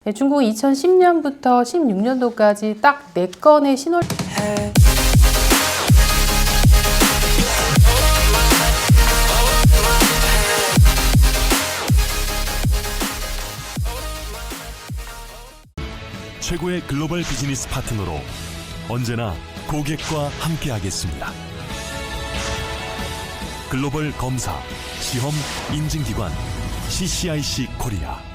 네, 중국은 2010년부터 16년도까지 딱 4건의 신원 최고의 글로벌 비즈니스 파트너로 언제나 고객과 함께하겠습니다. 글로벌 검사, 시험 인증기관 CCIC 코리아.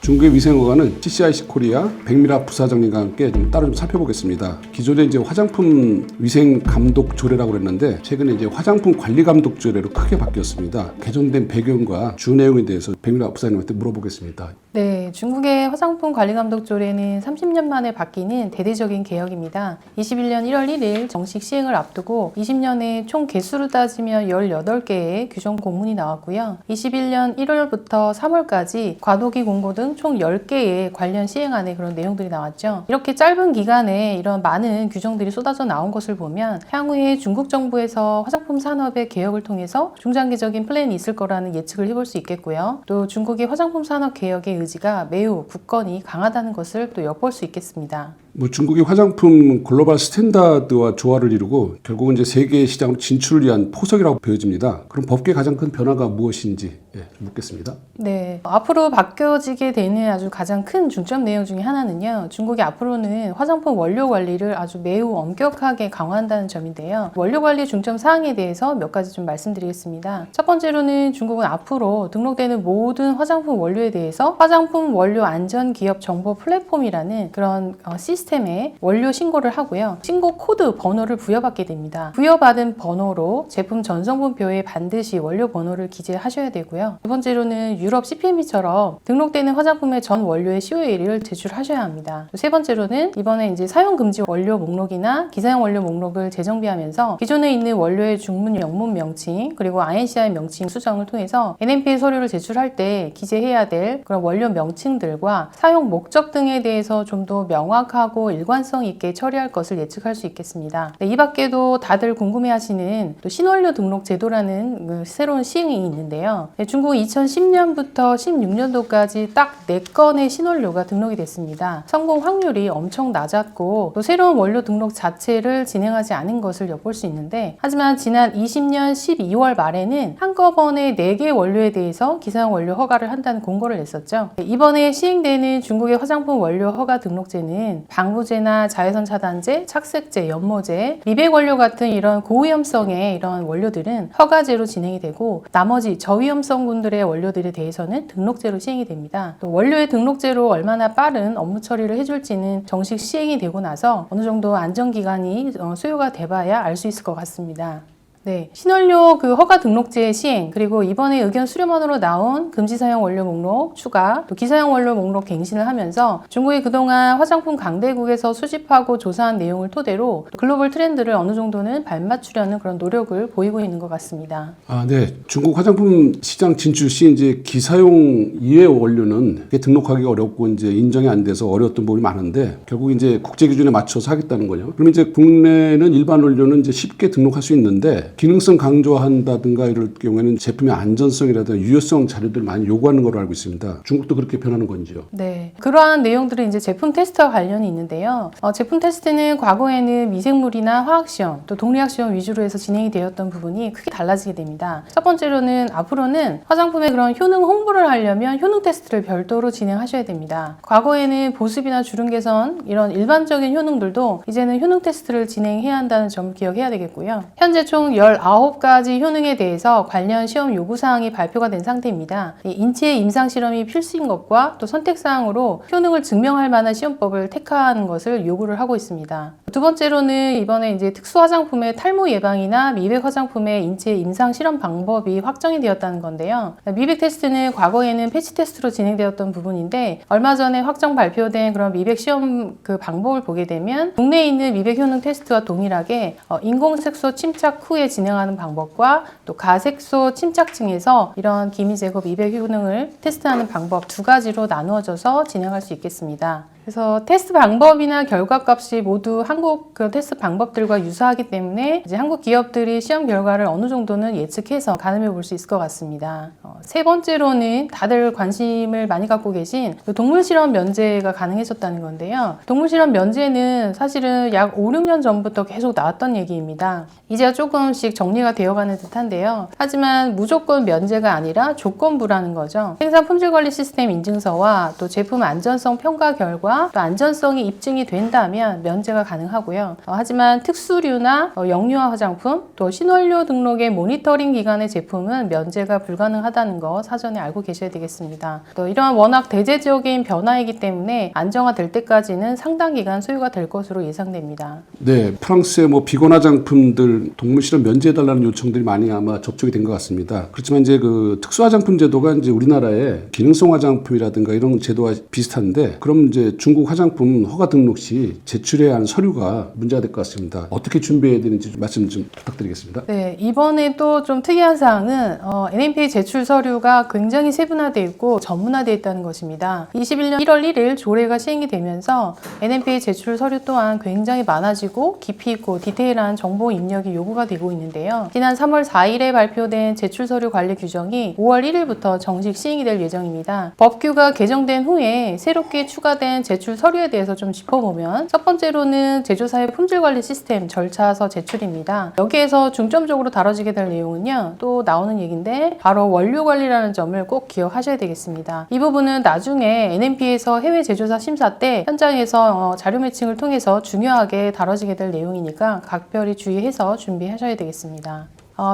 중국의 위생허가는 CCIC 코리아 백미라 부사장님과 함께 좀 따로 좀 살펴보겠습니다. 기존에 이제 화장품 위생 감독 조례라고 그랬는데 최근에 이제 화장품 관리 감독 조례로 크게 바뀌었습니다. 개정된 배경과 주 내용에 대해서 백미라 부사장님한테 물어보겠습니다. 네, 중국의 화장품 관리 감독 조례는 30년 만에 바뀌는 대대적인 개혁입니다. 21년 1월 1일 정식 시행을 앞두고 20년에 총 개수로 따지면 18개의 규정 공문이 나왔고요. 21년 1월부터 3월까지 과도기 공고 등 총 10개의 관련 시행안의 그런 내용들이 나왔죠. 이렇게 짧은 기간에 이런 많은 규정들이 쏟아져 나온 것을 보면 향후에 중국 정부에서 화장품 산업의 개혁을 통해서 중장기적인 플랜이 있을 거라는 예측을 해볼 수 있겠고요. 또 중국의 화장품 산업 개혁의 의지가 매우 굳건히 강하다는 것을 또 엿볼 수 있겠습니다. 중국이 화장품 글로벌 스탠다드와 조화를 이루고 결국은 이제 세계 시장으로 진출을 위한 포석이라고 보여집니다. 그럼 법계의 가장 큰 변화가 무엇인지 묻겠습니다. 네, 앞으로 바뀌어지게 되는 아주 가장 큰 중점 내용 중에 하나는요. 중국이 앞으로는 화장품 원료 관리를 아주 매우 엄격하게 강화한다는 점인데요. 원료 관리 중점 사항에 대해서 몇 가지 좀 말씀드리겠습니다. 첫 번째로는 중국은 앞으로 등록되는 모든 화장품 원료에 대해서 화장품 원료 안전 기업 정보 플랫폼이라는 그런 시스템에 원료 신고를 하고요. 신고 코드 번호를 부여받게 됩니다. 부여받은 번호로 제품 전성분표에 반드시 원료 번호를 기재하셔야 되고요. 두 번째로는 유럽 CPMP처럼 등록되는 화장품의 전 원료의 COA를 제출하셔야 합니다. 세 번째로는 이번에 이제 사용 금지 원료 목록이나 기사용 원료 목록을 재정비하면서 기존에 있는 원료의 중문 영문 명칭 그리고 INCI 명칭 수정을 통해서 NMPA 서류를 제출할 때 기재해야 될 그런 원료 명칭들과 사용 목적 등에 대해서 좀 더 명확하고 일관성 있게 처리할 것을 예측할 수 있겠습니다. 네, 이 밖에도 다들 궁금해하시는 또 신원료 등록 제도라는 그 새로운 시행이 있는데요. 네, 중국은 2010년부터 16년도까지 딱 4건의 신원료가 등록이 됐습니다. 성공 확률이 엄청 낮았고 또 새로운 원료 등록 자체를 진행하지 않은 것을 엿볼 수 있는데 하지만 지난 20년 12월 말에는 한꺼번에 4개 원료에 대해서 기사용 원료 허가를 한다는 공고를 냈었죠. 네, 이번에 시행되는 중국의 화장품 원료 허가 등록제는 방부제나 자외선 차단제, 착색제, 연모제, 미백 원료 같은 이런 고위험성의 이런 원료들은 허가제로 진행이 되고 나머지 저위험성군들의 원료들에 대해서는 등록제로 시행이 됩니다. 또 원료의 등록제로 얼마나 빠른 업무 처리를 해줄지는 정식 시행이 되고 나서 어느 정도 안전기간이 소요가 돼봐야 알 수 있을 것 같습니다. 네, 신원료 그 허가 등록제 시행 그리고 이번에 의견 수렴안으로 나온 금지 사용 원료 목록 추가 또 기사용 원료 목록 갱신을 하면서 중국이 그동안 화장품 강대국에서 수집하고 조사한 내용을 토대로 글로벌 트렌드를 어느 정도는 발맞추려는 그런 노력을 보이고 있는 것 같습니다. 네. 중국 화장품 시장 진출 시 이제 기사용 이외 원료는 등록하기가 어렵고 이제 인정이 안 돼서 어려웠던 부분이 많은데 결국 이제 국제 기준에 맞춰서 하겠다는 거죠. 그럼 이제 국내는 일반 원료는 이제 쉽게 등록할 수 있는데 기능성 강조한다든가 이럴 경우에는 제품의 안전성이라든가 유효성 자료들을 많이 요구하는 걸로 알고 있습니다. 중국도 그렇게 변하는 건지요? 네, 그러한 내용들은 이제 제품 테스트와 관련이 있는데요. 제품 테스트는 과거에는 미생물이나 화학시험, 또 동리학시험 위주로 해서 진행이 되었던 부분이 크게 달라지게 됩니다. 첫 번째로는 앞으로는 화장품의 그런 효능 홍보를 하려면 효능 테스트를 별도로 진행하셔야 됩니다. 과거에는 보습이나 주름 개선 이런 일반적인 효능들도 이제는 효능 테스트를 진행해야 한다는 점을 기억해야 되겠고요. 현재 총 19가지 효능에 대해서 관련 시험 요구사항이 발표가 된 상태입니다. 인체 임상 실험이 필수인 것과 또 선택사항으로 효능을 증명할 만한 시험법을 택하는 것을 요구를 하고 있습니다. 두 번째로는 이번에 이제 특수 화장품의 탈모 예방이나 미백 화장품의 인체 임상 실험 방법이 확정이 되었다는 건데요. 미백 테스트는 과거에는 패치 테스트로 진행되었던 부분인데 얼마 전에 확정 발표된 그런 미백 시험 그 방법을 보게 되면 국내에 있는 미백 효능 테스트와 동일하게 인공색소 침착 후에 진행하는 방법과 또 가색소 침착증에서 이런 기미 제거 미백 효능을 테스트하는 방법 2가지로 나누어져서 진행할 수 있겠습니다. 그래서 테스트 방법이나 결과값이 모두 한국 그 테스트 방법들과 유사하기 때문에 이제 한국 기업들이 시험 결과를 어느 정도는 예측해서 가늠해 볼 수 있을 것 같습니다. 세 번째로는 다들 관심을 많이 갖고 계신 그 동물 실험 면제가 가능해졌다는 건데요. 동물 실험 면제는 사실은 약 5, 6년 전부터 계속 나왔던 얘기입니다. 이제야 조금씩 정리가 되어가는 듯한데요. 하지만 무조건 면제가 아니라 조건부라는 거죠. 생산 품질 관리 시스템 인증서와 또 제품 안전성 평가 결과 또 안전성이 입증이 된다면 면제가 가능하고요. 하지만 특수류나 영유아 화장품 또 신원료 등록의 모니터링 기관의 제품은 면제가 불가능하다는 거 사전에 알고 계셔야 되겠습니다. 또 이러한 워낙 대대적인 변화이기 때문에 안정화될 때까지는 상당 기간 소요가 될 것으로 예상됩니다. 네, 프랑스의 뭐 비건 화장품들 동물 실험 면제해달라는 요청들이 많이 아마 접촉이 된 것 같습니다. 그렇지만 이제 그 특수 화장품 제도가 이제 우리나라의 기능성 화장품이라든가 이런 제도와 비슷한데, 그럼 이제 중국 화장품 허가 등록 시 제출해야 하는 서류가 문제가 될 것 같습니다. 어떻게 준비해야 되는지 말씀 좀 부탁드리겠습니다. 네, 이번에 또 좀 특이한 사항은 NMPA 제출 서류가 굉장히 세분화되어 있고 전문화되어 있다는 것입니다. 21년 1월 1일 조례가 시행이 되면서 NMPA 제출 서류 또한 굉장히 많아지고 깊이 있고 디테일한 정보 입력이 요구가 되고 있는데요. 지난 3월 4일에 발표된 제출 서류 관리 규정이 5월 1일부터 정식 시행이 될 예정입니다. 법규가 개정된 후에 새롭게 추가된 제출 서류에 대해서 좀 짚어보면, 첫 번째로는 제조사의 품질 관리 시스템 절차서 제출입니다. 여기에서 중점적으로 다뤄지게 될 내용은요, 또 나오는 얘기인데 바로 원료 관리라는 점을 꼭 기억하셔야 되겠습니다. 이 부분은 나중에 NMP에서 해외 제조사 심사 때 현장에서 자료 매칭을 통해서 중요하게 다뤄지게 될 내용이니까 각별히 주의해서 준비하셔야 되겠습니다.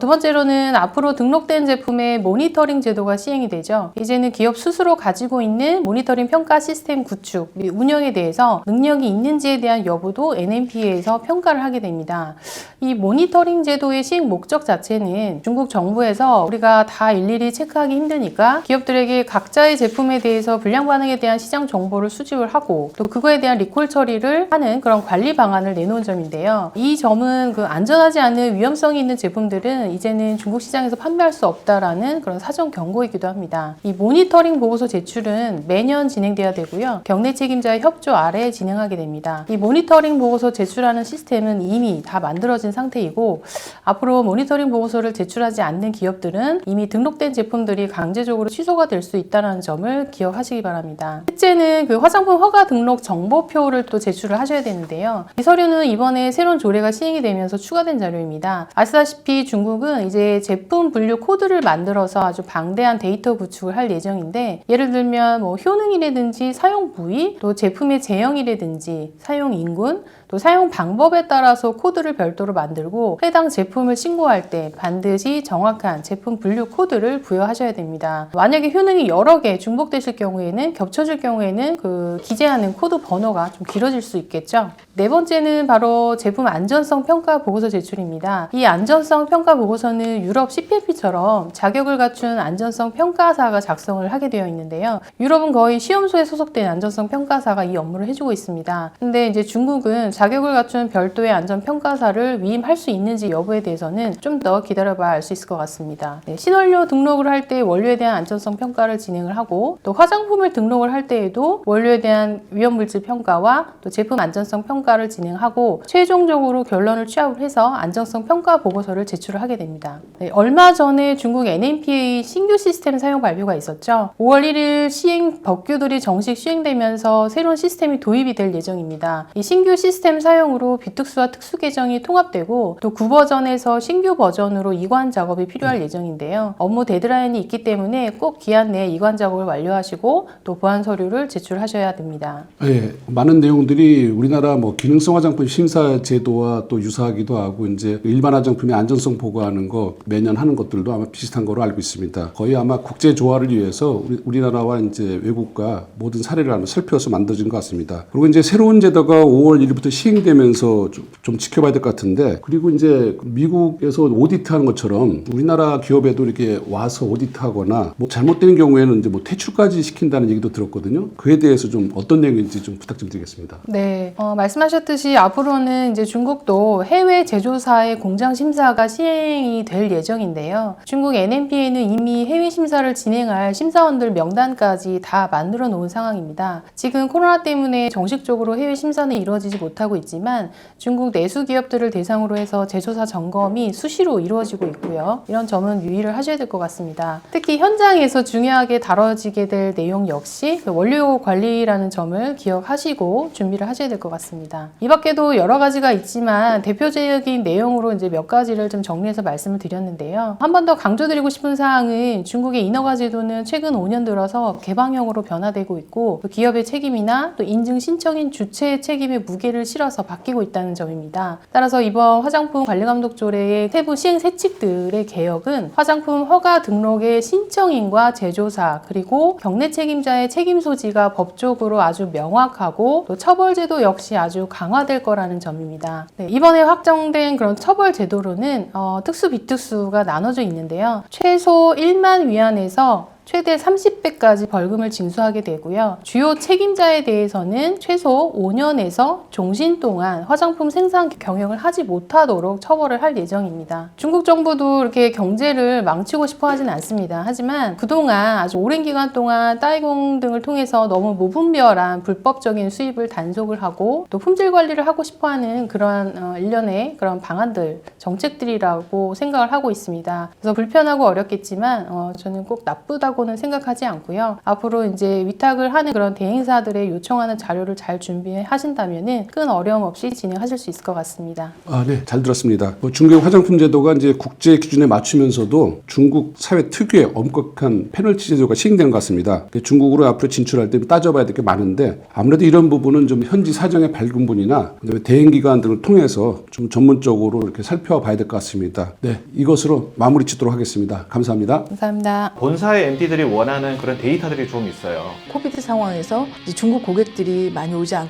두 번째로는 앞으로 등록된 제품의 모니터링 제도가 시행이 되죠. 이제는 기업 스스로 가지고 있는 모니터링 평가 시스템 구축, 운영에 대해서 능력이 있는지에 대한 여부도 NMPA에서 평가를 하게 됩니다. 이 모니터링 제도의 시행 목적 자체는 중국 정부에서 우리가 다 일일이 체크하기 힘드니까 기업들에게 각자의 제품에 대해서 불량 반응에 대한 시장 정보를 수집을 하고 또 그거에 대한 리콜 처리를 하는 그런 관리 방안을 내놓은 점인데요. 이 점은 그 안전하지 않은 위험성이 있는 제품들을 이제는 중국 시장에서 판매할 수 없다라는 그런 사전 경고이기도 합니다. 이 모니터링 보고서 제출은 매년 진행돼야 되고요. 경례 책임자의 협조 아래 진행하게 됩니다. 이 모니터링 보고서 제출하는 시스템은 이미 다 만들어진 상태이고, 앞으로 모니터링 보고서를 제출하지 않는 기업들은 이미 등록된 제품들이 강제적으로 취소가 될 수 있다는 점을 기억하시기 바랍니다. 셋째는 그 화장품 허가 등록 정보표를 또 제출을 하셔야 되는데요. 이 서류는 이번에 새로운 조례가 시행이 되면서 추가된 자료입니다. 아시다시피 중국은 이제 제품 분류 코드를 만들어서 아주 방대한 데이터 구축을 할 예정인데, 예를 들면 뭐 효능이라든지 사용 부위, 또 제품의 제형이라든지 사용 인군, 또 사용 방법에 따라서 코드를 별도로 만들고 해당 제품을 신고할 때 반드시 정확한 제품 분류 코드를 부여하셔야 됩니다. 만약에 효능이 여러 개 중복되실 경우에는, 겹쳐질 경우에는 그 기재하는 코드 번호가 좀 길어질 수 있겠죠. 네 번째는 바로 제품 안전성 평가 보고서 제출입니다. 이 안전성 평가 보고서는 유럽 CPLP처럼 자격을 갖춘 안전성 평가사가 작성을 하게 되어 있는데요. 유럽은 거의 시험소에 소속된 안전성 평가사가 이 업무를 해주고 있습니다. 근데 이제 중국은 자격을 갖춘 별도의 안전 평가사를 위임할 수 있는지 여부에 대해서는 좀 더 기다려봐야 알 수 있을 것 같습니다. 네, 신원료 등록을 할 때 원료에 대한 안전성 평가를 진행을 하고, 또 화장품을 등록을 할 때에도 원료에 대한 위험물질 평가와 또 제품 안전성 평가를 진행하고 최종적으로 결론을 취합을 해서 안전성 평가 보고서를 제출을 하게 됩니다. 네, 얼마 전에 중국 NMPA 신규 시스템 사용 발표가 있었죠. 5월 1일 시행 법규들이 정식 시행되면서 새로운 시스템이 도입이 될 예정입니다. 이 신규 시스템 사용으로 비특수와 특수 계정이 통합되고 또 9버전에서 신규 버전으로 이관 작업이 필요할 예정인데요. 업무 데드라인이 있기 때문에 꼭 기한 내에 이관 작업을 완료하시고 또 보안 서류를 제출하셔야 됩니다. 예, 많은 내용들이 우리나라 뭐 기능성 화장품 심사 제도와 또 유사하기도 하고, 이제 일반 화장품의 안전성 보고하는 거 매년 하는 것들도 아마 비슷한 거로 알고 있습니다. 거의 아마 국제 조화를 위해서 우리나라와 이제 외국과 모든 사례를 살펴서 만들어진 것 같습니다. 그리고 이제 새로운 제도가 5월 1일부터 시행되면서 좀 지켜봐야 될 것 같은데, 그리고 이제 미국에서 오디트하는 것처럼 우리나라 기업에도 이렇게 와서 오디트하거나 뭐 잘못된 경우에는 이제 뭐 퇴출까지 시킨다는 얘기도 들었거든요. 그에 대해서 좀 어떤 내용인지 좀 부탁 좀 드리겠습니다. 네, 말씀하셨듯이 앞으로는 이제 중국도 해외 제조사의 공장 심사가 시행이 될 예정인데요. 중국 NMPA는 이미 해외 심사를 진행할 심사원들 명단까지 다 만들어 놓은 상황입니다. 지금 코로나 때문에 정식적으로 해외 심사는 이루어지지 못하고 있지만 중국 내수 기업들을 대상으로 해서 제조사 점검이 수시로 이루어지고 있고요. 이런 점은 유의를 하셔야 될 것 같습니다. 특히 현장에서 중요하게 다뤄지게 될 내용 역시 그 원료 관리라는 점을 기억하시고 준비를 하셔야 될 것 같습니다. 이 밖에도 여러 가지가 있지만 대표적인 내용으로 이제 몇 가지를 좀 정리해서 말씀을 드렸는데요. 한 번 더 강조드리고 싶은 사항은 중국의 인허가 제도는 최근 5년 들어서 개방형으로 변화되고 있고 또 기업의 책임이나 또 인증 신청인 주체의 책임에 무게를 실어서 바뀌고 있다는 점입니다. 따라서 이번 화장품 관리감독 조례의 세부 시행 세칙들의 개혁은 화장품 허가 등록의 신청인과 제조사 그리고 경내 책임자의 책임 소지가 법적으로 아주 명확하고 또 처벌 제도 역시 아주 강화될 거라는 점입니다. 네, 이번에 확정된 그런 처벌 제도로는 특수 비특수가 나눠져 있는데요. 최소 1만 위안에서 최대 30배까지 벌금을 징수하게 되고요. 주요 책임자에 대해서는 최소 5년에서 종신 동안 화장품 생산 경영을 하지 못하도록 처벌을 할 예정입니다. 중국 정부도 이렇게 경제를 망치고 싶어 하진 않습니다. 하지만 그동안 아주 오랜 기간 동안 따이공 등을 통해서 너무 무분별한 불법적인 수입을 단속을 하고 또 품질 관리를 하고 싶어 하는 그런 일련의 그런 방안들, 정책들이라고 생각을 하고 있습니다. 그래서 불편하고 어렵겠지만 저는 꼭 나쁘다고 는 생각하지 않고요. 앞으로 이제 위탁을 하는 그런 대행사들의 요청하는 자료를 잘 준비하신다면은 큰 어려움 없이 진행하실 수 있을 것 같습니다. 네, 잘 들었습니다. 중국의 화장품 제도가 이제 국제 기준에 맞추면서도 중국 사회 특유의 엄격한 페널티 제도가 시행되는 것 같습니다. 중국으로 앞으로 진출할 때 따져봐야 될 게 많은데 아무래도 이런 부분은 좀 현지 사정의 밝은 분이나 대행 기관 등을 통해서 좀 전문적으로 이렇게 살펴봐야 될 것 같습니다. 네, 이것으로 마무리 짓도록 하겠습니다. 감사합니다. 감사합니다. 본사의 MD들이 원하는 그런 데이터들이 좀 있어요. 코비드 상황에서 이제 중국 고객들이 많이 오지 않고